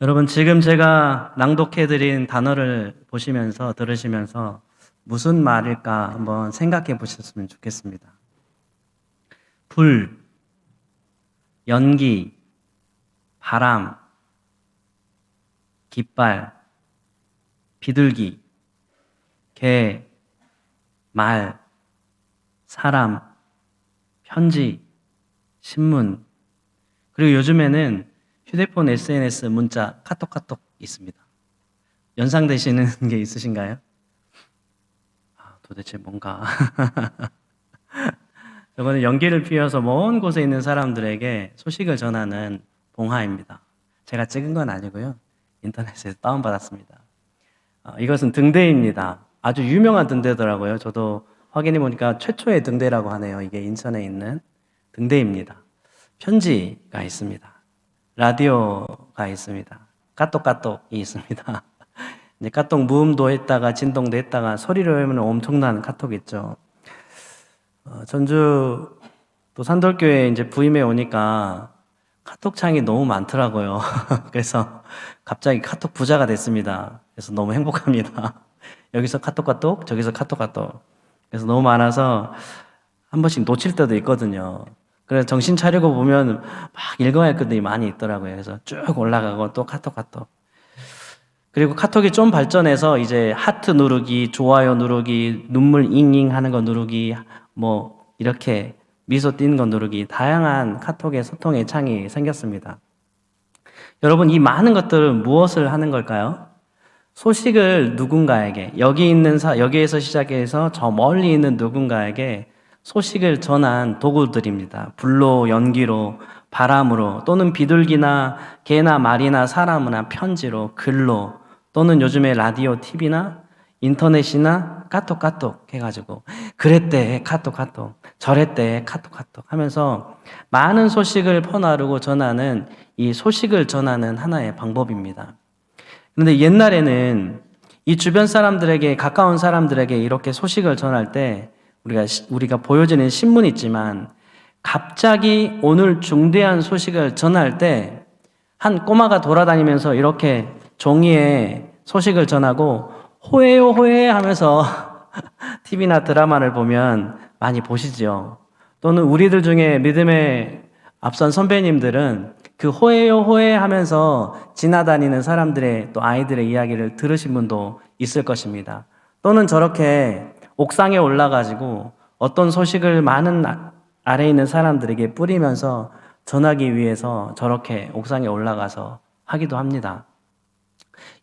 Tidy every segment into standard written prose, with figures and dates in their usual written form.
여러분, 지금 제가 낭독해드린 단어를 들으시면서 무슨 말일까 한번 생각해 보셨으면 좋겠습니다. 불, 연기, 바람, 깃발, 비둘기, 개, 말, 사람, 편지, 신문, 그리고 요즘에는 휴대폰 SNS 문자 카톡 있습니다. 연상되시는 게 있으신가요? 도대체 뭔가 저거는 연기를 피워서 먼 곳에 있는 사람들에게 소식을 전하는 봉화입니다. 제가 찍은 건 아니고요. 인터넷에서 다운받았습니다. 이것은 등대입니다. 아주 유명한 등대더라고요. 저도 확인해 보니까 최초의 등대라고 하네요. 이게 인천에 있는 등대입니다. 편지가 있습니다. 라디오가 있습니다. 까똑이 있습니다. 이제 까똑 무음도 했다가 진동도 했다가 소리로 하면 엄청난 카톡이 있죠. 전주 또 산돌교회 이제 부임해 오니까 카톡창이 너무 많더라고요. 그래서 갑자기 카톡 부자가 됐습니다. 그래서 너무 행복합니다. 여기서 카톡, 저기서 카톡. 그래서 너무 많아서 한 번씩 놓칠 때도 있거든요. 그래서 정신 차리고 보면 막 읽어야 할 것들이 많이 있더라고요. 그래서 쭉 올라가고 또 카톡. 그리고 카톡이 좀 발전해서 이제 하트 누르기, 좋아요 누르기, 눈물 잉잉 하는 거 누르기, 뭐 이렇게 미소 띄는 거 누르기, 다양한 카톡의 소통의 창이 생겼습니다. 여러분, 이 많은 것들은 무엇을 하는 걸까요? 소식을 누군가에게, 여기에서 시작해서 저 멀리 있는 누군가에게 소식을 전한 도구들입니다. 불로, 연기로, 바람으로, 또는 비둘기나 개나 말이나 사람이나 편지로, 글로, 또는 요즘에 라디오, TV나 인터넷이나 카톡 해가지고 그랬대 카톡, 저랬대 카톡 하면서 많은 소식을 퍼나르고 전하는 이 소식을 전하는 하나의 방법입니다. 그런데 옛날에는 이 주변 사람들에게, 가까운 사람들에게 이렇게 소식을 전할 때 우리가 보여지는 신문이 있지만 갑자기 오늘 중대한 소식을 전할 때 한 꼬마가 돌아다니면서 이렇게 종이에 소식을 전하고 호해요 호해 하면서 TV나 드라마를 보면 많이 보시죠. 또는 우리들 중에 믿음의 앞선 선배님들은 그 호해요 호해 하면서 지나다니는 사람들의 또 아이들의 이야기를 들으신 분도 있을 것입니다. 또는 저렇게 옥상에 올라가지고 어떤 소식을 많은 아래에 있는 사람들에게 뿌리면서 전하기 위해서 저렇게 옥상에 올라가서 하기도 합니다.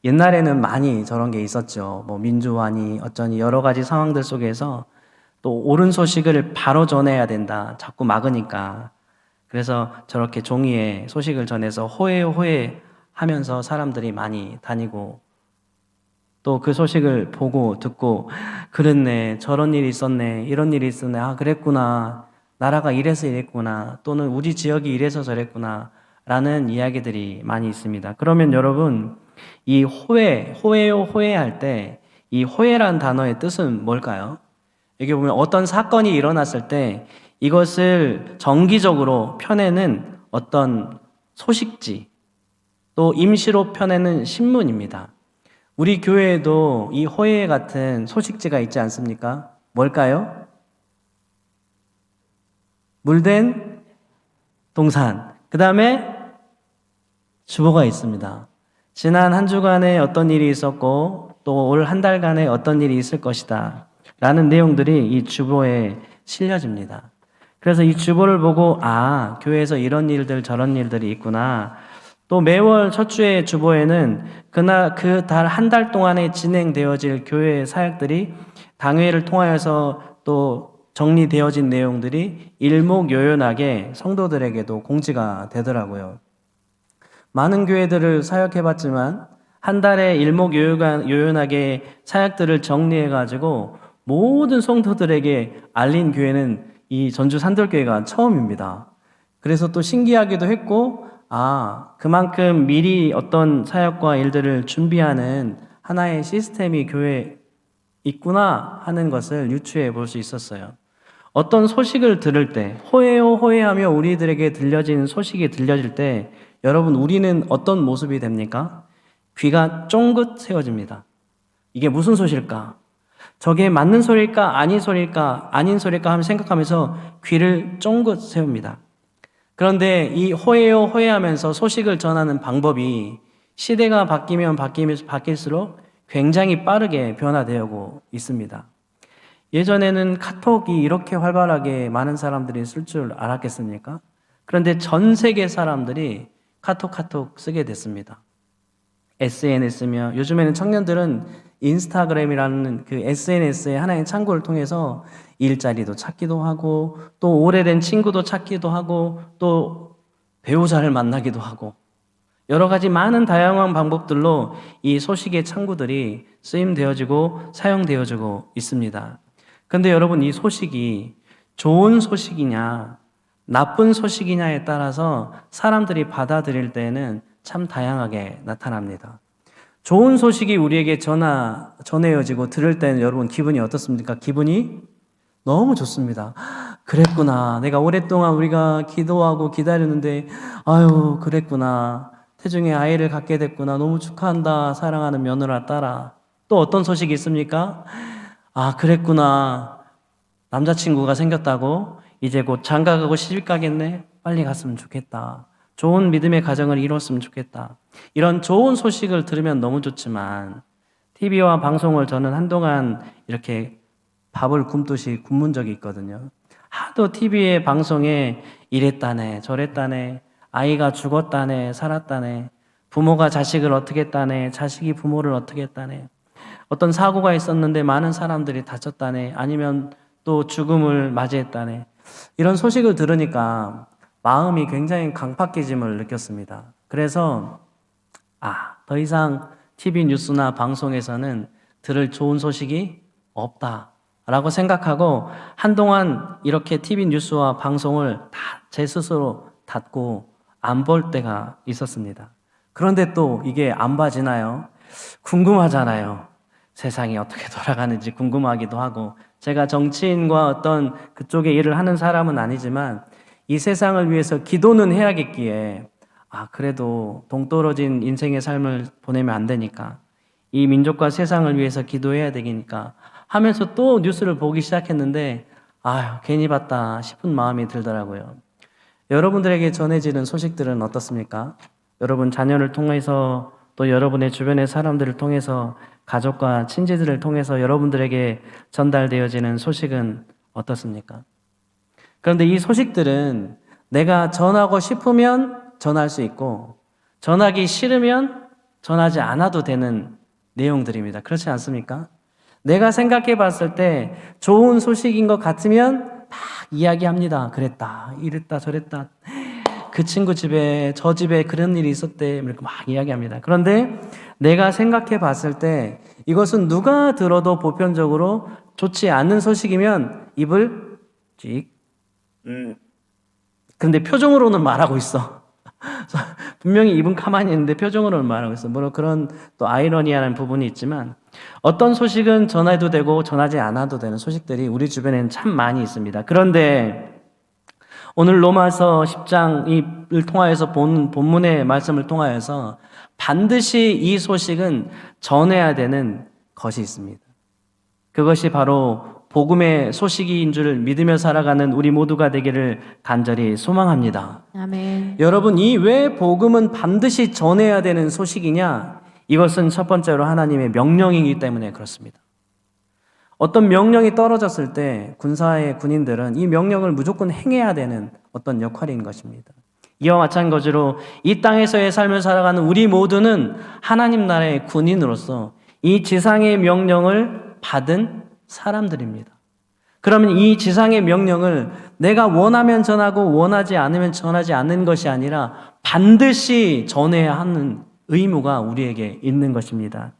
옛날에는 많이 저런 게 있었죠. 뭐 민주화니 어쩌니 여러 가지 상황들 속에서 또 옳은 소식을 바로 전해야 된다. 자꾸 막으니까. 그래서 저렇게 종이에 소식을 전해서 호해 하면서 사람들이 많이 다니고 또 그 소식을 보고 듣고 그랬네, 저런 일이 있었네, 이런 일이 있었네, 그랬구나, 나라가 이래서 이랬구나, 또는 우리 지역이 이래서 저랬구나 라는 이야기들이 많이 있습니다. 그러면 여러분, 이 호해할 때 이 호해란 단어의 뜻은 뭘까요? 여기 보면 어떤 사건이 일어났을 때 이것을 정기적으로 펴내는 어떤 소식지, 또 임시로 펴내는 신문입니다. 우리 교회에도 이 호해 같은 소식지가 있지 않습니까? 뭘까요? 물된 동산. 그 다음에 주보가 있습니다. 지난 한 주간에 어떤 일이 있었고 또 올 한 달간에 어떤 일이 있을 것이다 라는 내용들이 이 주보에 실려집니다. 그래서 이 주보를 보고 교회에서 이런 일들 저런 일들이 있구나. 또 매월 첫 주의 주보에는 그 달 한 달 동안에 진행되어질 교회 사역들이 당회를 통하여서 또 정리되어진 내용들이 일목요연하게 성도들에게도 공지가 되더라고요. 많은 교회들을 사역해봤지만 한 달에 일목요연하게 사역들을 정리해가지고 모든 성도들에게 알린 교회는 이 전주 산돌교회가 처음입니다. 그래서 또 신기하기도 했고 그만큼 미리 어떤 사역과 일들을 준비하는 하나의 시스템이 교회에 있구나 하는 것을 유추해 볼 수 있었어요. 어떤 소식을 들을 때 호해요 호해하며 우리들에게 들려진 소식이 들려질 때 여러분, 우리는 어떤 모습이 됩니까? 귀가 쫑긋 세워집니다. 이게 무슨 소리일까? 저게 맞는 소리일까? 아닌 소리일까? 아닌 소리일까? 하면 생각하면서 귀를 쫑긋 세웁니다. 그런데 이 호해요 호해하면서 소식을 전하는 방법이 시대가 바뀌면 바뀔수록 굉장히 빠르게 변화되고 있습니다. 예전에는 카톡이 이렇게 활발하게 많은 사람들이 쓸 줄 알았겠습니까? 그런데 전 세계 사람들이 카톡 쓰게 됐습니다. SNS며 요즘에는 청년들은 인스타그램이라는 그 SNS의 하나의 창구를 통해서 일자리도 찾기도 하고 또 오래된 친구도 찾기도 하고 또 배우자를 만나기도 하고 여러 가지 많은 다양한 방법들로 이 소식의 창구들이 쓰임되어지고 사용되어지고 있습니다. 그런데 여러분, 이 소식이 좋은 소식이냐 나쁜 소식이냐에 따라서 사람들이 받아들일 때는 참 다양하게 나타납니다. 좋은 소식이 우리에게 전해져지고 들을 때는 여러분 기분이 어떻습니까? 기분이 너무 좋습니다. 그랬구나. 내가 오랫동안 우리가 기도하고 기다렸는데 아유 그랬구나. 태중에 아이를 갖게 됐구나. 너무 축하한다. 사랑하는 며느라 딸아. 또 어떤 소식이 있습니까? 아 그랬구나. 남자친구가 생겼다고? 이제 곧 장가가고 시집 가겠네? 빨리 갔으면 좋겠다. 좋은 믿음의 가정을 이뤘으면 좋겠다. 이런 좋은 소식을 들으면 너무 좋지만 TV와 방송을 저는 한동안 이렇게 밥을 굶듯이 굶은 적이 있거든요. 하도 TV에 방송에 이랬다네 저랬다네 아이가 죽었다네 살았다네 부모가 자식을 어떻게 했다네 자식이 부모를 어떻게 했다네 어떤 사고가 있었는데 많은 사람들이 다쳤다네 아니면 또 죽음을 맞이했다네 이런 소식을 들으니까 마음이 굉장히 강팍해짐을 느꼈습니다. 그래서 더 이상 TV 뉴스나 방송에서는 들을 좋은 소식이 없다라고 생각하고 한동안 이렇게 TV 뉴스와 방송을 다 제 스스로 닫고 안 볼 때가 있었습니다. 그런데 또 이게 안 봐지나요? 궁금하잖아요. 세상이 어떻게 돌아가는지 궁금하기도 하고 제가 정치인과 어떤 그쪽에 일을 하는 사람은 아니지만 이 세상을 위해서 기도는 해야겠기에 그래도 동떨어진 인생의 삶을 보내면 안 되니까 이 민족과 세상을 위해서 기도해야 되니까 하면서 또 뉴스를 보기 시작했는데 괜히 봤다 싶은 마음이 들더라고요. 여러분들에게 전해지는 소식들은 어떻습니까? 여러분 자녀를 통해서 또 여러분의 주변의 사람들을 통해서 가족과 친지들을 통해서 여러분들에게 전달되어지는 소식은 어떻습니까? 그런데 이 소식들은 내가 전하고 싶으면 전할 수 있고 전하기 싫으면 전하지 않아도 되는 내용들입니다. 그렇지 않습니까? 내가 생각해 봤을 때 좋은 소식인 것 같으면 막 이야기합니다. 그랬다, 이랬다, 저랬다. 그 친구 집에, 저 집에 그런 일이 있었대. 이렇게 막 이야기합니다. 그런데 내가 생각해 봤을 때 이것은 누가 들어도 보편적으로 좋지 않은 소식이면 입을 찍. 근데 표정으로는 말하고 있어. 분명히 입은 가만히 있는데 표정으로는 말하고 있어. 물론 그런 또 아이러니한 부분이 있지만 어떤 소식은 전해도 되고 전하지 않아도 되는 소식들이 우리 주변에는 참 많이 있습니다. 그런데 오늘 로마서 10장을 통하여서 본 본문의 말씀을 통하여서 반드시 이 소식은 전해야 되는 것이 있습니다. 그것이 바로 복음의 소식인 줄 믿으며 살아가는 우리 모두가 되기를 간절히 소망합니다. 아멘. 여러분, 이 왜 복음은 반드시 전해야 되는 소식이냐? 이것은 첫 번째로 하나님의 명령이기 때문에 그렇습니다. 어떤 명령이 떨어졌을 때 군사의 군인들은 이 명령을 무조건 행해야 되는 어떤 역할인 것입니다. 이와 마찬가지로 이 땅에서의 삶을 살아가는 우리 모두는 하나님 나라의 군인으로서 이 지상의 명령을 받은 사람들입니다. 그러면 이 지상의 명령을 내가 원하면 전하고 원하지 않으면 전하지 않는 것이 아니라 반드시 전해야 하는 의무가 우리에게 있는 것입니다.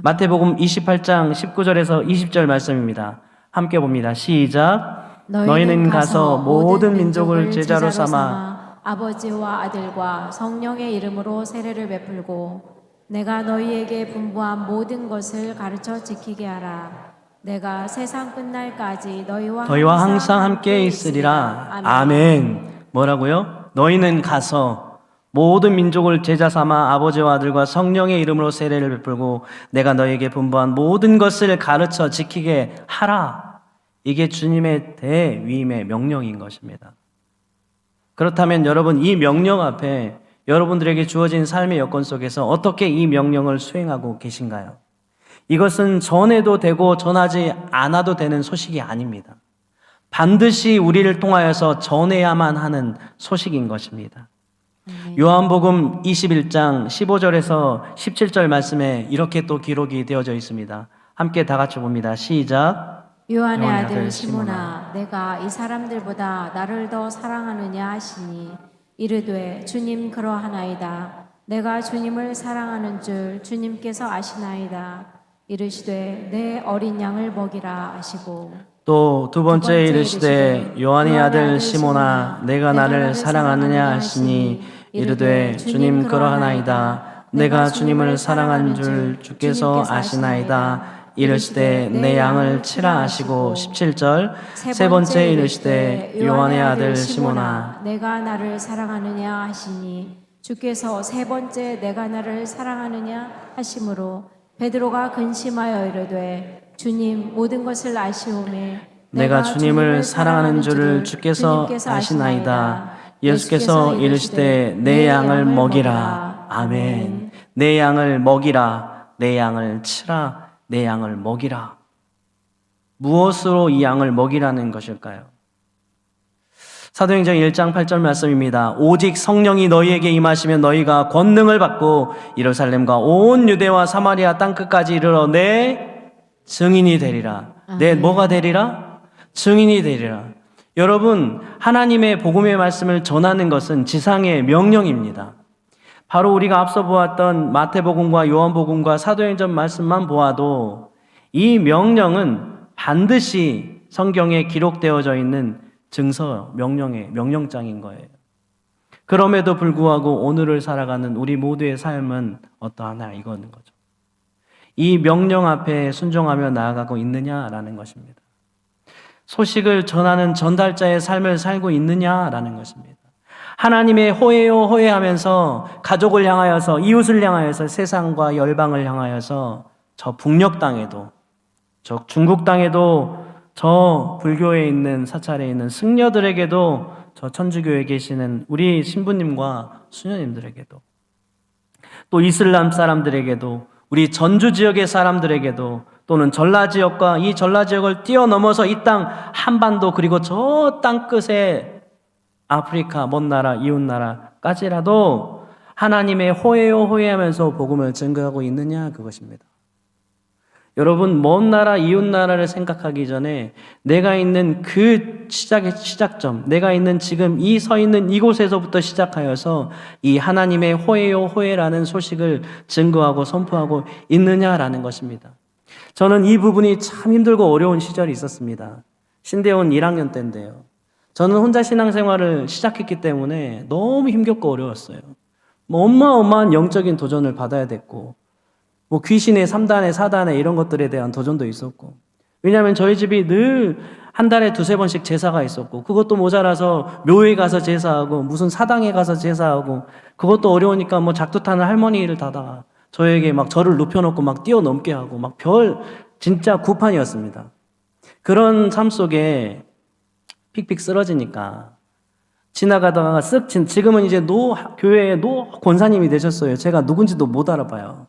마태복음 28장 19절에서 20절 말씀입니다. 함께 봅니다. 시작. 너희는 가서 모든 민족을 제자로 삼아 아버지와 아들과 성령의 이름으로 세례를 베풀고 내가 너희에게 분부한 모든 것을 가르쳐 지키게 하라. 내가 세상 끝날까지 너희와 항상 함께 있으리라. 아멘. 뭐라고요? 너희는 가서 모든 민족을 제자 삼아 아버지와 아들과 성령의 이름으로 세례를 베풀고 내가 너에게 분부한 모든 것을 가르쳐 지키게 하라. 이게 주님의 대위임의 명령인 것입니다. 그렇다면 여러분, 이 명령 앞에 여러분들에게 주어진 삶의 여건 속에서 어떻게 이 명령을 수행하고 계신가요? 이것은 전해도 되고 전하지 않아도 되는 소식이 아닙니다. 반드시 우리를 통하여서 전해야만 하는 소식인 것입니다. 요한복음 21장 15절에서 17절 말씀에 이렇게 또 기록이 되어져 있습니다. 함께 다 같이 봅니다. 시작. 요한의 아들 시몬아, 내가 이 사람들보다 나를 더 사랑하느냐 하시니 이르되 주님 그러하나이다. 내가 주님을 사랑하는 줄 주님께서 아시나이다. 이르시되 내 어린 양을 먹이라 하시고 또 두 번째 이르시되 요한의 아들 시몬아, 내가 나를 사랑하느냐 하시니 이르되 주님 그러하나이다. 내가 주님을 사랑한 줄 주께서 아시나이다. 이르시되 내 양을 치라 하시고 17절 세 번째 이르시되 요한의 아들 시몬아, 내가 나를 사랑하느냐 하시니 주께서 세 번째 내가 나를 사랑하느냐 하심으로 베드로가 근심하여 이르되 주님 모든 것을 아시오매 내가 주님을 사랑하는 줄을 주께서 아시나이다. 예수께서 이르시되 내 양을 먹이라. 아멘. 내 양을 먹이라. 내 양을 치라. 내 양을 먹이라. 무엇으로 이 양을 먹이라는 것일까요? 사도행전 1장 8절 말씀입니다. 오직 성령이 너희에게 임하시면 너희가 권능을 받고 예루살렘과 온 유대와 사마리아 땅끝까지 이르러 내 증인이 되리라. 내 뭐가 되리라? 증인이 되리라. 여러분, 하나님의 복음의 말씀을 전하는 것은 지상의 명령입니다. 바로 우리가 앞서 보았던 마태복음과 요한복음과 사도행전 말씀만 보아도 이 명령은 반드시 성경에 기록되어져 있는 증서, 명령의 명령장인 거예요. 그럼에도 불구하고 오늘을 살아가는 우리 모두의 삶은 어떠하나 이거는 거죠. 이 명령 앞에 순종하며 나아가고 있느냐라는 것입니다. 소식을 전하는 전달자의 삶을 살고 있느냐라는 것입니다. 하나님의 호혜요 호혜하면서 가족을 향하여서 이웃을 향하여서 세상과 열방을 향하여서 저 북녘 땅에도 저 중국 땅에도 저 불교에 있는 사찰에 있는 승려들에게도 저 천주교에 계시는 우리 신부님과 수녀님들에게도 또 이슬람 사람들에게도 우리 전주 지역의 사람들에게도 또는 전라 지역과 이 전라 지역을 뛰어넘어서 이 땅 한반도 그리고 저 땅끝에 아프리카 먼 나라 이웃 나라까지라도 하나님의 호혜요 호혜하면서 복음을 증거하고 있느냐 그것입니다. 여러분, 먼 나라 이웃 나라를 생각하기 전에 내가 있는 그 시작점, 내가 있는 지금 이 서 있는 이곳에서부터 시작하여서 이 하나님의 호혜요 호혜라는 소식을 증거하고 선포하고 있느냐라는 것입니다. 저는 이 부분이 참 힘들고 어려운 시절이 있었습니다. 신대원 1학년 때인데요. 저는 혼자 신앙생활을 시작했기 때문에 너무 힘겹고 어려웠어요. 어마어마한 영적인 도전을 받아야 됐고 귀신의 3단에 4단에 이런 것들에 대한 도전도 있었고, 왜냐하면 저희 집이 늘 한 달에 2-3번씩 제사가 있었고, 그것도 모자라서 묘에 가서 제사하고 무슨 사당에 가서 제사하고, 그것도 어려우니까 작두 타는 할머니를 다다가 저에게 저를 눕혀놓고 뛰어넘게 하고 진짜 구판이었습니다. 그런 삶 속에 픽픽 쓰러지니까 지나가다가 지금은 이제 교회의 권사님이 되셨어요. 제가 누군지도 못 알아봐요.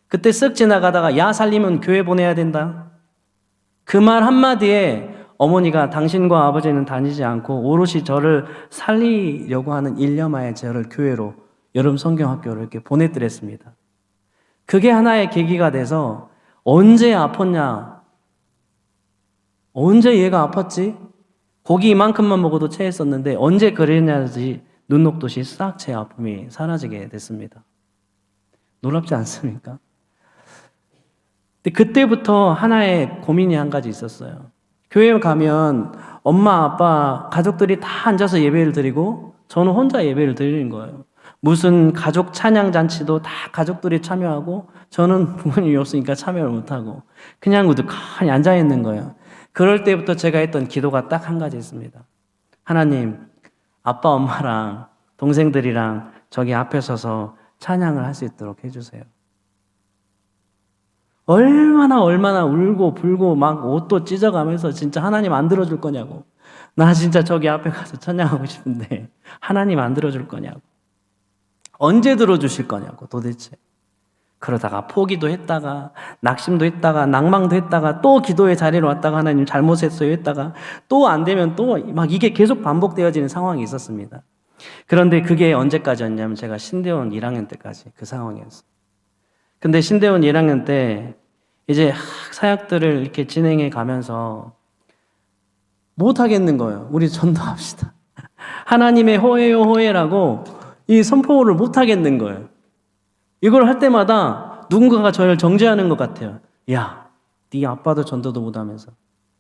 그때 쓱 지나가다가 야 살림은 교회 보내야 된다. 그 말 한마디에 어머니가 당신과 아버지는 다니지 않고 오롯이 저를 살리려고 하는 일념하에 저를 교회로 여름 성경학교로 이렇게 보내드렸습니다. 그게 하나의 계기가 돼서 언제 아팠냐? 언제 얘가 아팠지? 고기 이만큼만 먹어도 체했었는데 언제 그랬냐지 눈 녹듯이 싹 제 아픔이 사라지게 됐습니다. 놀랍지 않습니까? 근데 그때부터 하나의 고민이 한 가지 있었어요. 교회에 가면 엄마, 아빠, 가족들이 다 앉아서 예배를 드리고 저는 혼자 예배를 드리는 거예요. 무슨 가족 찬양 잔치도 다 가족들이 참여하고 저는 부모님이 없으니까 참여를 못하고 그냥 우두커니 앉아있는 거예요. 그럴 때부터 제가 했던 기도가 딱 한 가지 있습니다. 하나님, 아빠, 엄마랑 동생들이랑 저기 앞에 서서 찬양을 할 수 있도록 해주세요. 얼마나 울고 불고 막 옷도 찢어가면서 진짜 하나님 안 들어줄 거냐고. 나 진짜 저기 앞에 가서 찬양하고 싶은데 하나님 안 들어줄 거냐고. 언제 들어주실 거냐고 도대체. 그러다가 포기도 했다가 낙심도 했다가 낭망도 했다가 또 기도의 자리로 왔다가 하나님 잘못했어요 했다가 또 안 되면 또 막 이게 계속 반복되어지는 상황이 있었습니다. 그런데 그게 언제까지였냐면 제가 신대원 1학년 때까지 그 상황이었어요. 근데 신대원 1학년 때 이제 사역들을 이렇게 진행해 가면서 못 하겠는 거예요. 우리 전도합시다. 하나님의 호혜요 호혜라고 이 선포를 못 하겠는 거예요. 이걸 할 때마다 누군가가 저를 정죄하는 것 같아요. 야, 네 아빠도 전도도 못하면서,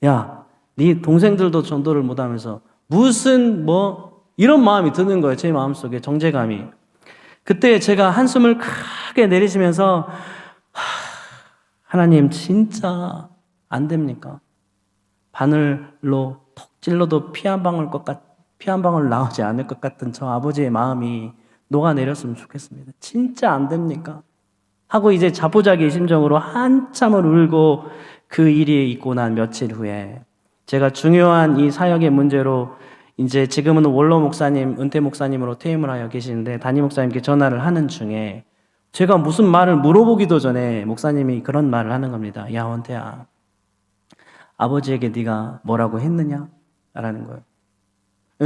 야, 네 동생들도 전도를 못하면서 무슨 뭐 이런 마음이 드는 거예요. 제 마음속에 정죄감이. 그때 제가 한숨을 크게 내리시면서 하나님 진짜 안 됩니까? 바늘로 톡 찔러도 피 한 방울 나오지 않을 것 같은 저 아버지의 마음이 녹아내렸으면 좋겠습니다. 진짜 안 됩니까? 하고 이제 자포자기 심정으로 한참을 울고 그 일이 있고 난 며칠 후에 제가 중요한 이 사역의 문제로 이제 지금은 원로 목사님, 은퇴 목사님으로 퇴임을 하여 계시는데 담임 목사님께 전화를 하는 중에 제가 무슨 말을 물어보기도 전에 목사님이 그런 말을 하는 겁니다. 야, 원태야, 아버지에게 네가 뭐라고 했느냐? 라는 거예요.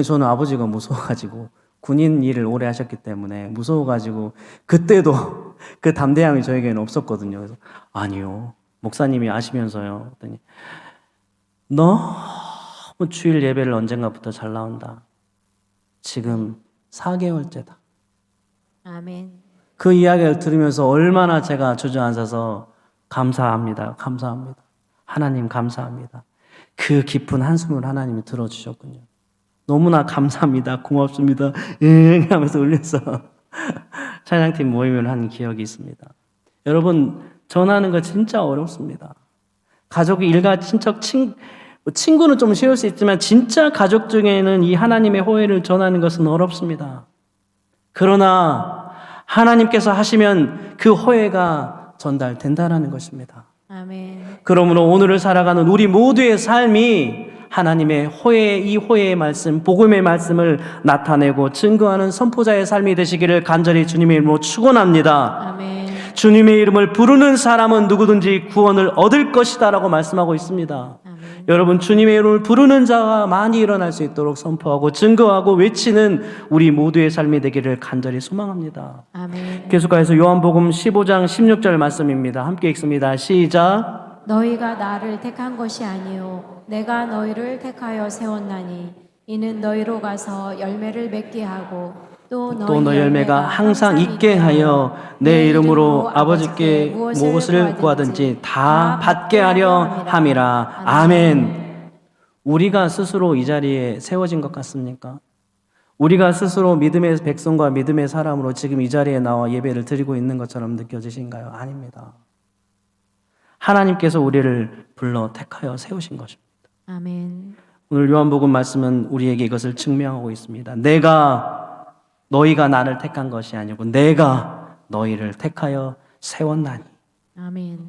저는 아버지가 무서워가지고 군인 일을 오래 하셨기 때문에 무서워가지고 그때도 그 담대함이 저에게는 없었거든요. 그래서 아니요, 목사님이 아시면서요. 그랬더니 너무 주일 예배를 언젠가부터 잘 나온다. 지금 4개월째다. 아멘. 그 이야기를 들으면서 얼마나 제가 주저앉아서 감사합니다. 감사합니다. 하나님 감사합니다. 그 깊은 한숨을 하나님이 들어주셨군요. 너무나 감사합니다. 고맙습니다. 하면서 울려서 찬양팀 모임을 한 기억이 있습니다. 여러분, 전하는 거 진짜 어렵습니다. 가족, 일가, 친척, 친구는 좀 쉬울 수 있지만 진짜 가족 중에는 이 하나님의 호혜를 전하는 것은 어렵습니다. 그러나 하나님께서 하시면 그 호혜가 전달된다라는 것입니다. 아멘. 그러므로 오늘을 살아가는 우리 모두의 삶이 하나님의 이 호혜의 말씀, 복음의 말씀을 나타내고 증거하는 선포자의 삶이 되시기를 간절히 주님의 이름으로 축원합니다. 아멘. 주님의 이름을 부르는 사람은 누구든지 구원을 얻을 것이다 라고 말씀하고 있습니다. 아멘. 여러분, 주님의 이름을 부르는 자가 많이 일어날 수 있도록 선포하고 증거하고 외치는 우리 모두의 삶이 되기를 간절히 소망합니다. 아멘. 계속해서 요한복음 15장 16절 말씀입니다. 함께 읽습니다. 시작. 너희가 나를 택한 것이 아니요 내가 너희를 택하여 세웠나니 이는 너희로 가서 열매를 맺게 하고 또 너희 열매가 항상 있게 하여 내 이름으로 아버지께 무엇을 구하든지 다 받게 하려 함이라. 아멘. 우리가 스스로 이 자리에 세워진 것 같습니까? 우리가 스스로 믿음의 백성과 믿음의 사람으로 지금 이 자리에 나와 예배를 드리고 있는 것처럼 느껴지신가요? 아닙니다. 하나님께서 우리를 불러 택하여 세우신 것입니다. 아멘. 오늘 요한복음 말씀은 우리에게 이것을 증명하고 있습니다. 너희가 나를 택한 것이 아니고 내가 너희를 택하여 세웠나니. 아멘.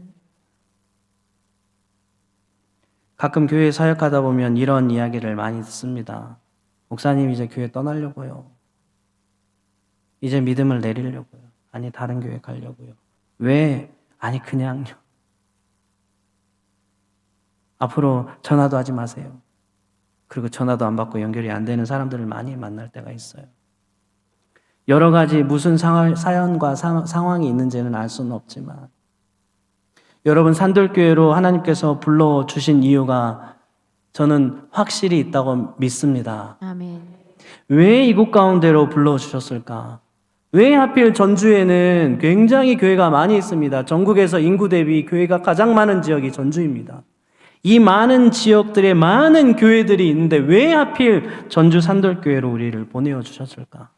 가끔 교회 사역하다 보면 이런 이야기를 많이 듣습니다. 목사님 이제 교회 떠나려고요. 이제 믿음을 내리려고요. 아니 다른 교회 가려고요. 왜? 아니 그냥요. 앞으로 전화도 하지 마세요. 그리고 전화도 안 받고 연결이 안 되는 사람들을 많이 만날 때가 있어요. 여러 가지 무슨 사연과 상황이 있는지는 알 수는 없지만 여러분, 산돌교회로 하나님께서 불러주신 이유가 저는 확실히 있다고 믿습니다. 아멘. 왜 이곳 가운데로 불러주셨을까? 왜 하필 전주에는 굉장히 교회가 많이 있습니다. 전국에서 인구 대비 교회가 가장 많은 지역이 전주입니다. 이 많은 지역들에 많은 교회들이 있는데 왜 하필 전주 산돌교회로 우리를 보내어 주셨을까?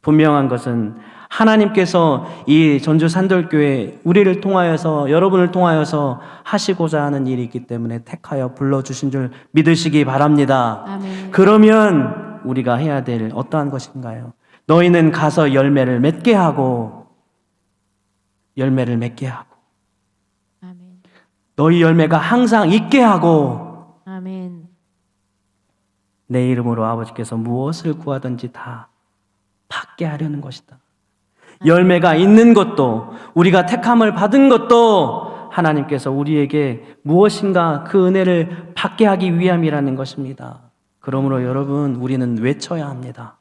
분명한 것은 하나님께서 이 전주 산돌교회 우리를 통하여서 여러분을 통하여서 하시고자 하는 일이 있기 때문에 택하여 불러주신 줄 믿으시기 바랍니다. 아멘. 그러면 우리가 해야 될 어떠한 것인가요? 너희는 가서 열매를 맺게 하고 아멘. 너희 열매가 항상 있게 하고 아멘. 내 이름으로 아버지께서 무엇을 구하든지 다 받게 하려는 것이다. 열매가 있는 것도 우리가 택함을 받은 것도 하나님께서 우리에게 무엇인가 그 은혜를 받게 하기 위함이라는 것입니다. 그러므로 여러분, 우리는 외쳐야 합니다.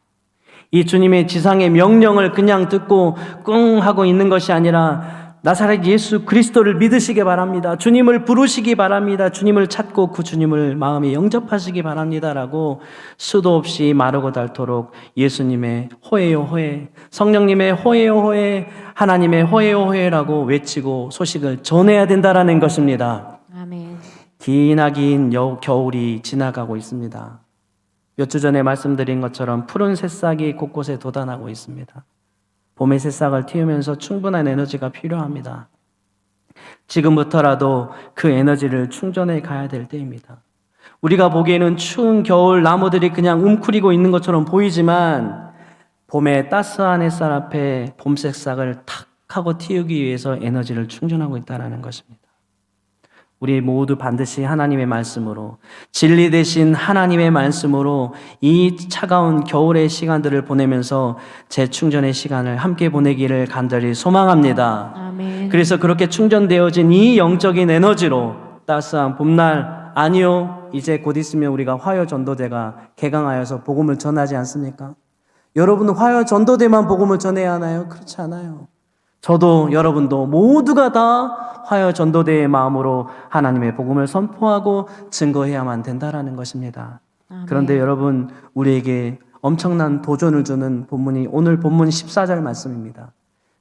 이 주님의 지상의 명령을 그냥 듣고 끙 하고 있는 것이 아니라 나사렛 예수 그리스도를 믿으시기 바랍니다. 주님을 부르시기 바랍니다. 주님을 찾고 그 주님을 마음에 영접하시기 바랍니다라고 수도 없이 마르고 닳도록 예수님의 호혜요 호혜, 성령님의 호혜요 호혜, 하나님의 호혜요 호혜라고 외치고 소식을 전해야 된다라는 것입니다. 아멘. 긴 겨울이 지나가고 있습니다. 몇 주 전에 말씀드린 것처럼 푸른 새싹이 곳곳에 돋아나고 있습니다. 봄의 새싹을 틔우면서 충분한 에너지가 필요합니다. 지금부터라도 그 에너지를 충전해 가야 될 때입니다. 우리가 보기에는 추운 겨울 나무들이 그냥 웅크리고 있는 것처럼 보이지만 봄의 따스한 햇살 앞에 봄 새싹을 탁 하고 틔우기 위해서 에너지를 충전하고 있다는 것입니다. 우리 모두 반드시 하나님의 말씀으로, 진리 대신 하나님의 말씀으로 이 차가운 겨울의 시간들을 보내면서 재충전의 시간을 함께 보내기를 간절히 소망합니다. 아멘. 그래서 그렇게 충전되어진 이 영적인 에너지로 따스한 봄날, 아니요, 이제 곧 있으면 우리가 화요전도대가 개강하여서 복음을 전하지 않습니까? 여러분은 화요전도대만 복음을 전해야 하나요? 그렇지 않아요. 저도 여러분도 모두가 다 화요전도대의 마음으로 하나님의 복음을 선포하고 증거해야만 된다라는 것입니다. 아멘. 그런데 여러분, 우리에게 엄청난 도전을 주는 본문이 오늘 본문 14절 말씀입니다.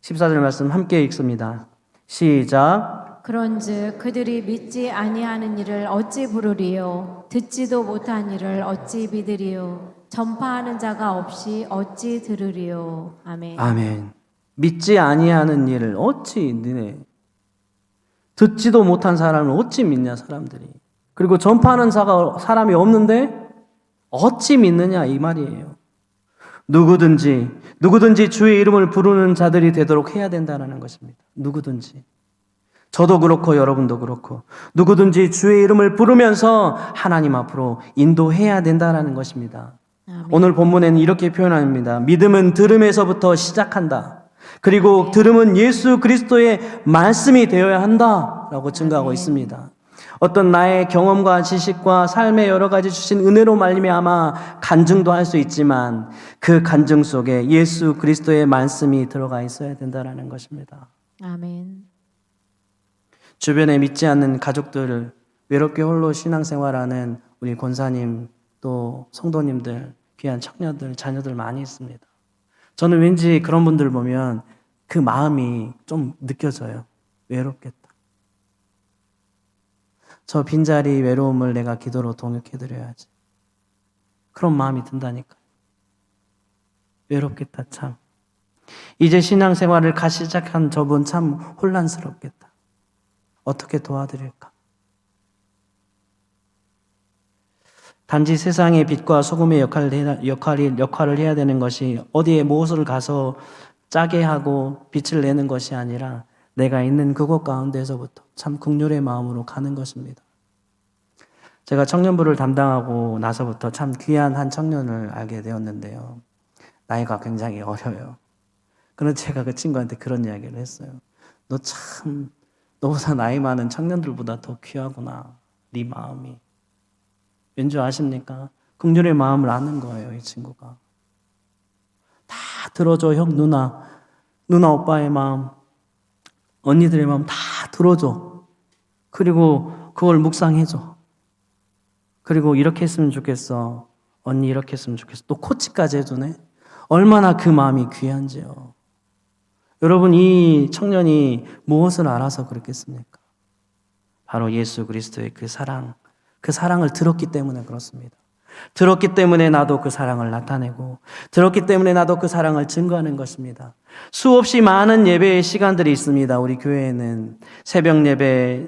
14절 말씀 함께 읽습니다. 시작. 그런즉 그들이 믿지 아니하는 일을 어찌 부르리요? 듣지도 못한 일을 어찌 믿으리요? 전파하는 자가 없이 어찌 들으리요? 아멘. 아멘. 믿지 아니하는 일을 어찌 너네, 듣지도 못한 사람을 어찌 믿냐 사람들이. 그리고 전파하는 사람이 없는데 어찌 믿느냐 이 말이에요. 누구든지 주의 이름을 부르는 자들이 되도록 해야 된다는 것입니다. 누구든지. 저도 그렇고 여러분도 그렇고 누구든지 주의 이름을 부르면서 하나님 앞으로 인도해야 된다는 것입니다. 아멘. 오늘 본문에는 이렇게 표현합니다. 믿음은 들음에서부터 시작한다. 그리고 들음은 예수 그리스도의 말씀이 되어야 한다라고 증거하고 있습니다. 어떤 나의 경험과 지식과 삶의 여러 가지 주신 은혜로 말미암아 간증도 할 수 있지만 그 간증 속에 예수 그리스도의 말씀이 들어가 있어야 된다는 것입니다. 아멘. 주변에 믿지 않는 가족들을 외롭게 홀로 신앙생활하는 우리 권사님 또 성도님들, 귀한 청년들, 자녀들 많이 있습니다. 저는 왠지 그런 분들 보면 그 마음이 좀 느껴져요. 외롭겠다. 저 빈자리 외로움을 내가 기도로 동역해드려야지. 그런 마음이 든다니까요. 외롭겠다 참. 이제 신앙생활을 같이 시작한 저분 참 혼란스럽겠다. 어떻게 도와드릴까? 단지 세상의 빛과 소금의 역할을 해야 되는 것이 어디에 무엇을 가서 짜게 하고 빛을 내는 것이 아니라 내가 있는 그곳 가운데서부터 참 긍휼의 마음으로 가는 것입니다. 제가 청년부를 담당하고 나서부터 참 귀한 한 청년을 알게 되었는데요. 나이가 굉장히 어려요. 그런데 제가 그 친구한테 그런 이야기를 했어요. 너 참 너보다 나이 많은 청년들보다 더 귀하구나. 네 마음이. 왠지 아십니까? 긍휼의 마음을 아는 거예요, 이 친구가. 다 들어줘, 형, 누나 오빠의 마음, 언니들의 마음 다 들어줘. 그리고 그걸 묵상해줘. 그리고 이렇게 했으면 좋겠어. 언니 이렇게 했으면 좋겠어. 또 코치까지 해주네. 얼마나 그 마음이 귀한지요. 여러분, 이 청년이 무엇을 알아서 그랬겠습니까? 바로 예수 그리스도의 그 사랑을 들었기 때문에 그렇습니다. 들었기 때문에 나도 그 사랑을 나타내고 들었기 때문에 나도 그 사랑을 증거하는 것입니다. 수없이 많은 예배의 시간들이 있습니다. 우리 교회에는 새벽 예배,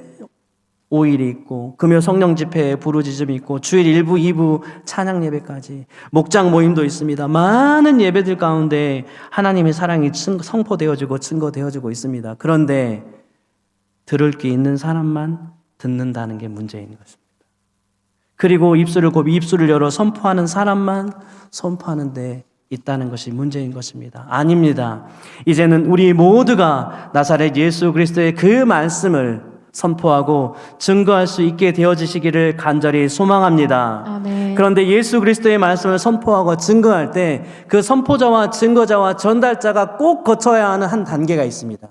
5일이 있고 금요 성령 집회에 부르짖음이 있고 주일 1부, 2부 찬양 예배까지 목장 모임도 있습니다. 많은 예배들 가운데 하나님의 사랑이 선포되어지고 증거되어지고 있습니다. 그런데 들을 게 있는 사람만 듣는다는 게 문제인 것입니다. 그리고 입술을 열어 선포하는 사람만 선포하는 데 있다는 것이 문제인 것입니다. 아닙니다. 이제는 우리 모두가 나사렛 예수 그리스도의 그 말씀을 선포하고 증거할 수 있게 되어지시기를 간절히 소망합니다. 아멘. 그런데 예수 그리스도의 말씀을 선포하고 증거할 때 그 선포자와 증거자와 전달자가 꼭 거쳐야 하는 한 단계가 있습니다.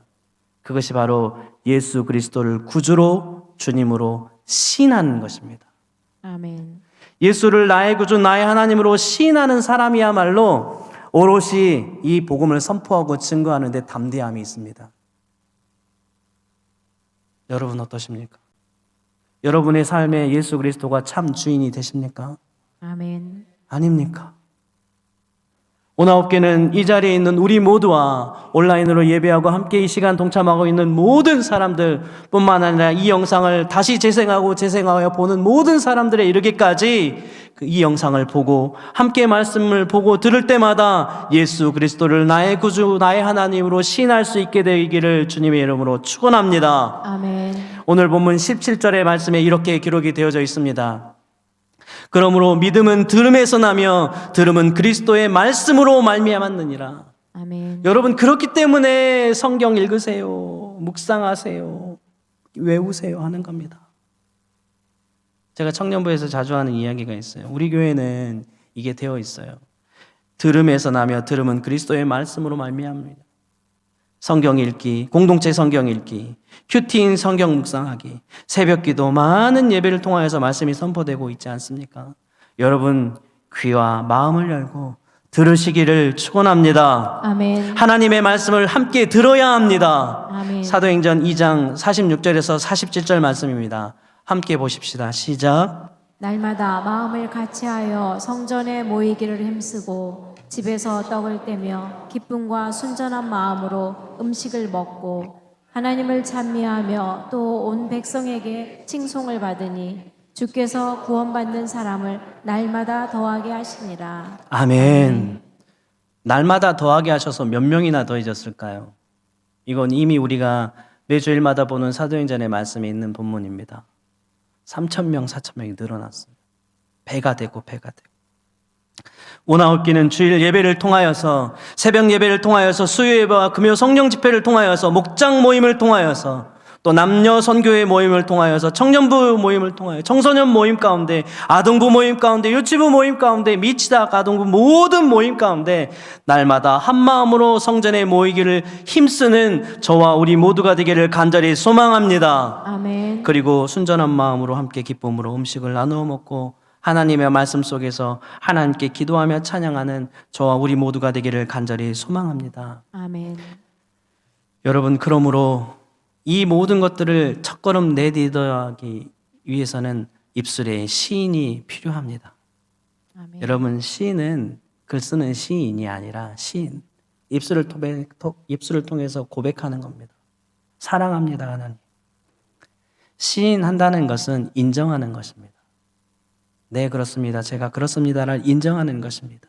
그것이 바로 예수 그리스도를 구주로 주님으로 시인하는 것입니다. 아멘. 예수를 나의 구주, 나의 하나님으로 시인하는 사람이야말로 오롯이 이 복음을 선포하고 증거하는 데 담대함이 있습니다. 여러분 어떠십니까? 여러분의 삶에 예수 그리스도가 참 주인이 되십니까? 아멘. 아닙니까? 오나옵교는 이 자리에 있는 우리 모두와 온라인으로 예배하고 함께 이 시간 동참하고 있는 모든 사람들 뿐만 아니라 이 영상을 다시 재생하여 보는 모든 사람들에 이르기까지 이 영상을 보고 함께 말씀을 보고 들을 때마다 예수 그리스도를 나의 구주, 나의 하나님으로 시인할 수 있게 되기를 주님의 이름으로 축원합니다. 아멘. 오늘 본문 17절의 말씀에 이렇게 기록이 되어져 있습니다. 그러므로 믿음은 들음에서 나며 들음은 그리스도의 말씀으로 말미암았느니라. 아멘. 여러분 그렇기 때문에 성경 읽으세요. 묵상하세요. 외우세요 하는 겁니다. 제가 청년부에서 자주 하는 이야기가 있어요. 우리 교회는 이게 되어 있어요. 들음에서 나며 들음은 그리스도의 말씀으로 말미암습니다. 성경 읽기, 공동체 성경 읽기, 큐티인 성경 묵상하기, 새벽기도 많은 예배를 통하여서 말씀이 선포되고 있지 않습니까? 여러분 귀와 마음을 열고 들으시기를 축원합니다. 아멘. 하나님의 말씀을 함께 들어야 합니다. 아멘. 사도행전 2장 46절에서 47절 말씀입니다. 함께 보십시다. 시작. 날마다 마음을 같이하여 성전에 모이기를 힘쓰고 집에서 떡을 떼며 기쁨과 순전한 마음으로 음식을 먹고 하나님을 찬미하며 또 온 백성에게 칭송을 받으니 주께서 구원받는 사람을 날마다 더하게 하시니라. 아멘. 날마다 더하게 하셔서 몇 명이나 더해졌을까요? 이건 이미 우리가 매주일마다 보는 사도행전의 말씀에 있는 본문입니다. 3,000명, 4,000명이 늘어났습니다. 배가 되고. 오나옵기는 주일 예배를 통하여서 새벽 예배를 통하여서 수요 예배와 금요 성령 집회를 통하여서 목장 모임을 통하여서 또 남녀 선교회 모임을 통하여서 청년부 모임을 통하여 청소년 모임 가운데 아동부 모임 가운데 유치부 모임 가운데 미치다 아동부 모든 모임 가운데 날마다 한 마음으로 성전에 모이기를 힘쓰는 저와 우리 모두가 되기를 간절히 소망합니다. 아멘. 그리고 순전한 마음으로 함께 기쁨으로 음식을 나누어 먹고 하나님의 말씀 속에서 하나님께 기도하며 찬양하는 저와 우리 모두가 되기를 간절히 소망합니다. 아멘. 여러분 그러므로 이 모든 것들을 첫걸음 내딛어가기 위해서는 입술에 시인이 필요합니다. 아멘. 여러분 시인은 글 쓰는 시인이 아니라 시인. 입술을 통해서 고백하는 겁니다. 사랑합니다 하나님. 시인한다는 것은 인정하는 것입니다. 네 그렇습니다. 제가 그렇습니다를 인정하는 것입니다.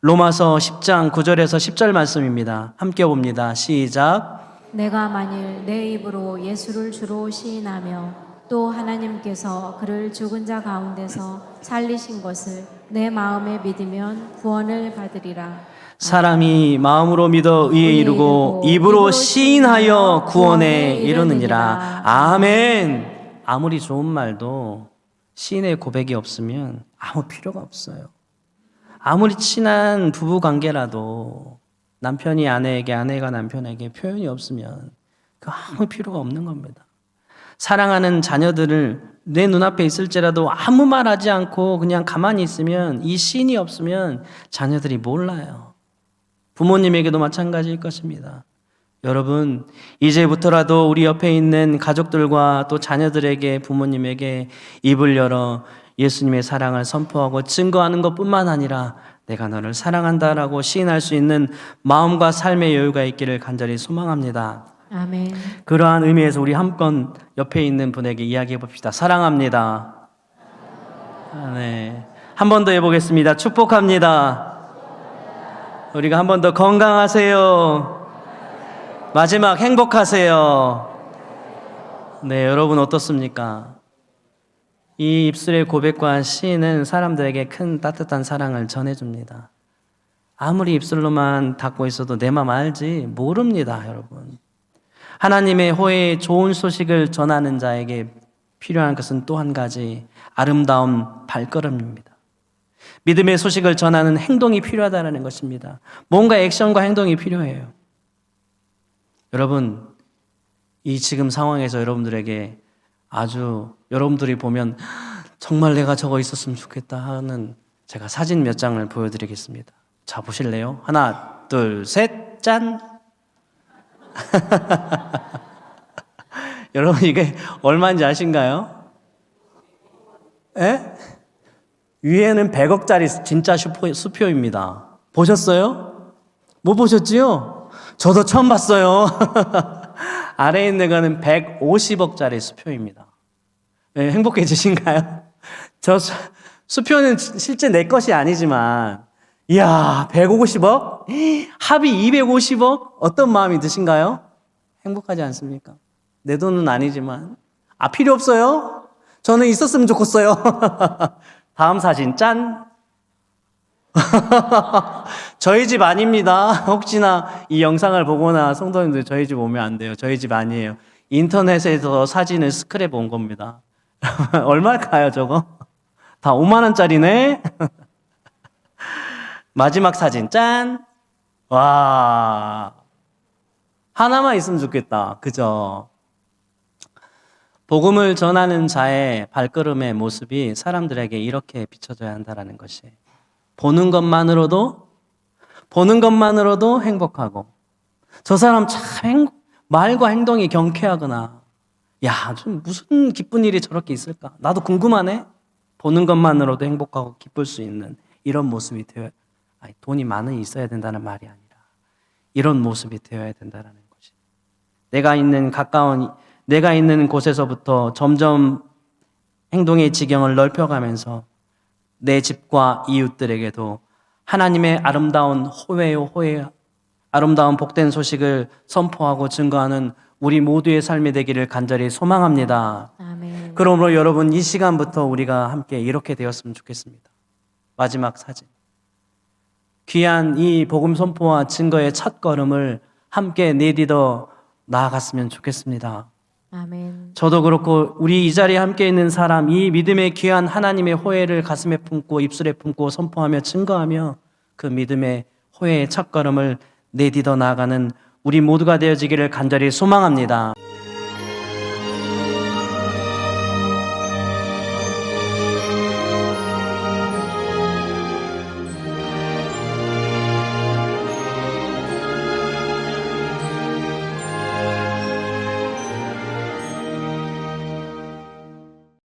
로마서 10장 9절에서 10절 말씀입니다. 함께 봅니다. 시작. 내가 만일 내 입으로 예수를 주로 시인하며 또 하나님께서 그를 죽은 자 가운데서 살리신 것을 내 마음에 믿으면 구원을 받으리라. 사람이 마음으로 믿어 의에 이르고 입으로 시인하여 구원에 이르느니라. 아멘. 아무리 좋은 말도 시인의 고백이 없으면 아무 필요가 없어요. 아무리 친한 부부 관계라도 남편이 아내에게, 아내가 남편에게 표현이 없으면 그 아무 필요가 없는 겁니다. 사랑하는 자녀들을 내 눈앞에 있을지라도 아무 말 하지 않고 그냥 가만히 있으면 이 시인이 없으면 자녀들이 몰라요. 부모님에게도 마찬가지일 것입니다. 여러분 이제부터라도 우리 옆에 있는 가족들과 또 자녀들에게 부모님에게 입을 열어 예수님의 사랑을 선포하고 증거하는 것뿐만 아니라 내가 너를 사랑한다라고 시인할 수 있는 마음과 삶의 여유가 있기를 간절히 소망합니다. 아멘. 그러한 의미에서 우리 한번 옆에 있는 분에게 이야기해 봅시다. 사랑합니다. 네. 한 번 더 해보겠습니다. 축복합니다. 우리가 한 번 더 건강하세요. 마지막 행복하세요. 네, 여러분 어떻습니까? 이 입술의 고백과 시는 사람들에게 큰 따뜻한 사랑을 전해줍니다. 아무리 입술로만 닫고 있어도 내 맘 알지 모릅니다, 여러분. 하나님의 호의의 좋은 소식을 전하는 자에게 필요한 것은 또 한 가지, 아름다운 발걸음입니다. 믿음의 소식을 전하는 행동이 필요하다는 것입니다. 뭔가 액션과 행동이 필요해요. 여러분, 이 지금 상황에서 여러분들에게 아주 여러분들이 보면 정말 내가 저거 있었으면 좋겠다 하는 제가 사진 몇 장을 보여드리겠습니다. 자, 보실래요? 하나, 둘, 셋, 짠! 여러분, 이게 얼마인지 아신가요? 예? 위에는 100억짜리 진짜 수표입니다. 보셨어요? 못 보셨지요? 저도 처음 봤어요. 아래에 있는 거는 150억짜리 수표입니다. 네, 행복해지신가요? 저 수표는 실제 내 것이 아니지만, 이야, 150억? 합이 250억? 어떤 마음이 드신가요? 행복하지 않습니까? 내 돈은 아니지만. 아, 필요 없어요? 저는 있었으면 좋겠어요. 다음 사진, 짠! 저희 집 아닙니다. 혹시나 이 영상을 보거나 성도님들 저희 집 오면 안 돼요. 저희 집 아니에요. 인터넷에서 사진을 스크랩 온 겁니다. 얼마일까요, 저거? 다 5만 원짜리네? 마지막 사진, 짠! 와. 하나만 있으면 좋겠다. 그죠? 복음을 전하는 자의 발걸음의 모습이 사람들에게 이렇게 비춰져야 한다는 것이. 보는 것만으로도 행복하고, 저 사람 참 말과 행동이 경쾌하구나. 야, 좀 무슨 기쁜 일이 저렇게 있을까? 나도 궁금하네? 보는 것만으로도 행복하고 기쁠 수 있는 이런 모습이 되어야, 돈이 많이 있어야 된다는 말이 아니라 이런 모습이 되어야 된다는 것이. 내가 있는 곳에서부터 점점 행동의 지경을 넓혀가면서 내 집과 이웃들에게도 하나님의 아름다운 아름다운 복된 소식을 선포하고 증거하는 우리 모두의 삶이 되기를 간절히 소망합니다. 아멘. 그러므로 여러분, 이 시간부터 우리가 함께 이렇게 되었으면 좋겠습니다. 마지막 사진. 귀한 이 복음 선포와 증거의 첫 걸음을 함께 내딛어 나아갔으면 좋겠습니다. 아멘. 저도 그렇고 우리 이 자리에 함께 있는 사람, 이 믿음의 귀한 하나님의 호혜를 가슴에 품고 입술에 품고 선포하며 증거하며 그 믿음의 호혜의 첫걸음을 내딛어 나아가는 우리 모두가 되어지기를 간절히 소망합니다.